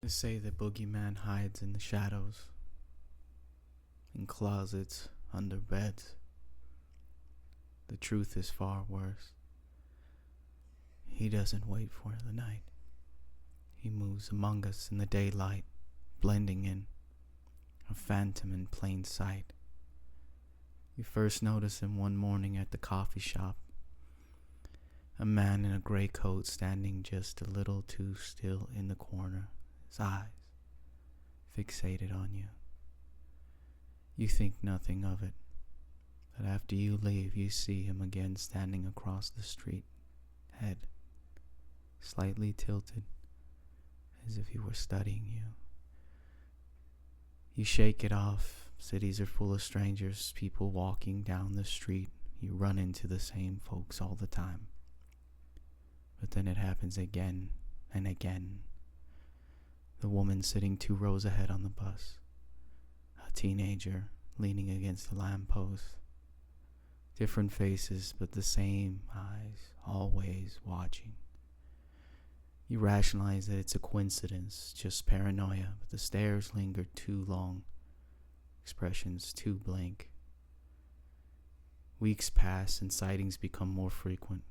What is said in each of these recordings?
They say the boogeyman hides in the shadows, in closets, under beds. The truth is far worse. He doesn't wait for the night. He moves among us in the daylight, blending in, a phantom in plain sight. You first notice him one morning at the coffee shop, a man in a gray coat standing just a little too still in the corner, his eyes fixated on you. You think nothing of it, but after you leave, you see him again standing across the street, head slightly tilted, as if he were studying you. You shake it off. Cities are full of strangers, people walking down the street. You run into the same folks all the time. But then it happens again and again. The woman sitting 2 rows ahead on the bus. A teenager leaning against the lamppost. Different faces, but the same eyes, always watching. You rationalize that it's a coincidence, just paranoia, but the stares linger too long. Expressions too blank. Weeks pass and sightings become more frequent.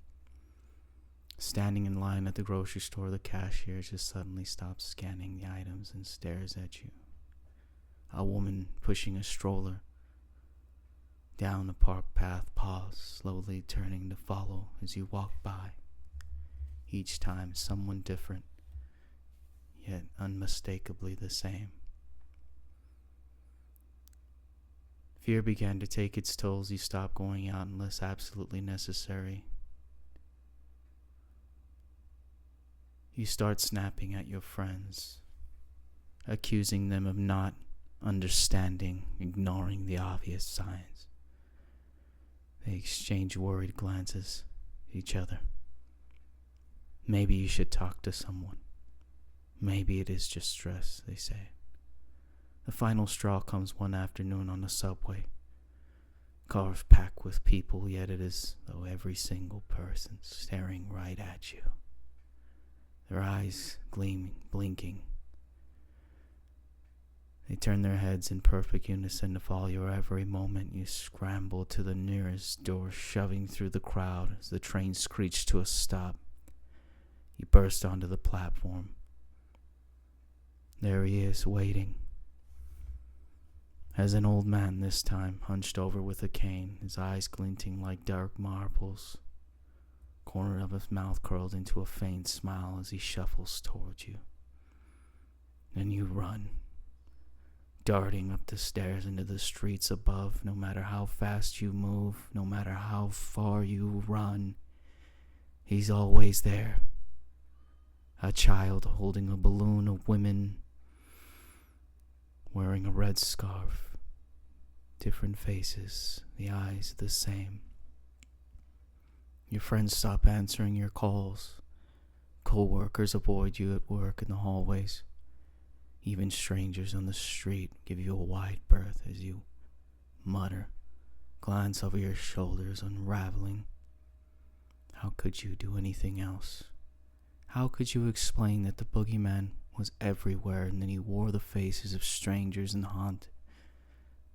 Standing in line at the grocery store, the cashier just suddenly stops scanning the items and stares at you. A woman pushing a stroller down a park path pauses, slowly turning to follow as you walk by. Each time someone different, yet unmistakably the same. Fear began to take its toll as you stopped going out unless absolutely necessary. You start snapping at your friends, accusing them of not understanding, ignoring the obvious signs. They exchange worried glances at each other. Maybe you should talk to someone. Maybe it is just stress, they say. The final straw comes one afternoon on the subway. Cars packed with people, yet it is though every single person staring right at you. Their eyes gleaming, blinking. They turn their heads in perfect unison to follow your every moment. You scramble to the nearest door, shoving through the crowd as the train screeches to a stop. You burst onto the platform. There he is, waiting. As an old man this time, hunched over with a cane, his eyes glinting like dark marbles. Corner of his mouth curled into a faint smile as he shuffles towards you. Then you run, darting up the stairs into the streets above. No matter how fast you move, no matter how far you run, he's always there. A child holding a balloon, a woman wearing a red scarf. Different faces, the eyes the same. Your friends stop answering your calls. Co-workers avoid you at work in the hallways. Even strangers on the street give you a wide berth as you mutter, glance over your shoulders, unraveling. How could you do anything else? How could you explain that the boogeyman was everywhere and that he wore the faces of strangers and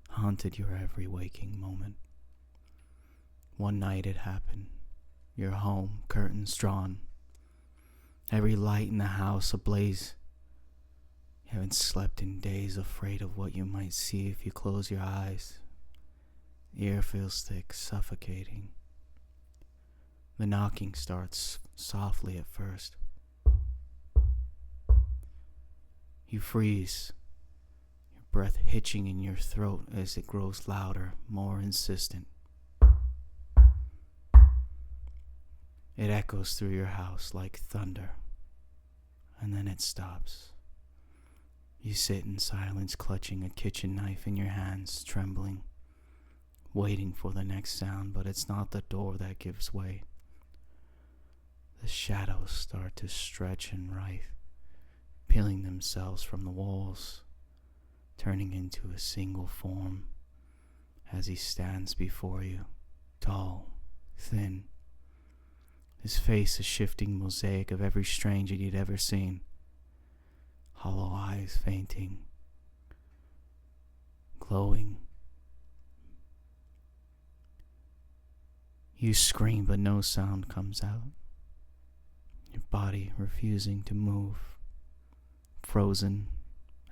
haunted your every waking moment? One night it happened. Your home, curtains drawn, every light in the house ablaze. You haven't slept in days, afraid of what you might see if you close your eyes. The air feels thick, suffocating. The knocking starts softly at first. You freeze, your breath hitching in your throat as it grows louder, more insistent. It echoes through your house like thunder, and then it stops. You sit in silence, clutching a kitchen knife in your hands, trembling, waiting for the next sound, but it's not the door that gives way. The shadows start to stretch and writhe, peeling themselves from the walls, turning into a single form as he stands before you, tall, thin, his face a shifting mosaic of every stranger you'd ever seen. hollow eyes fainting, glowing. You scream, but no sound comes out. Your body refusing to move, frozen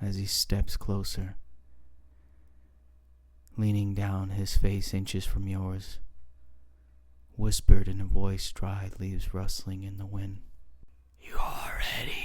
as he steps closer, leaning down, his face inches from yours, whispered in a voice dry leaves rustling in the wind. "You are ready."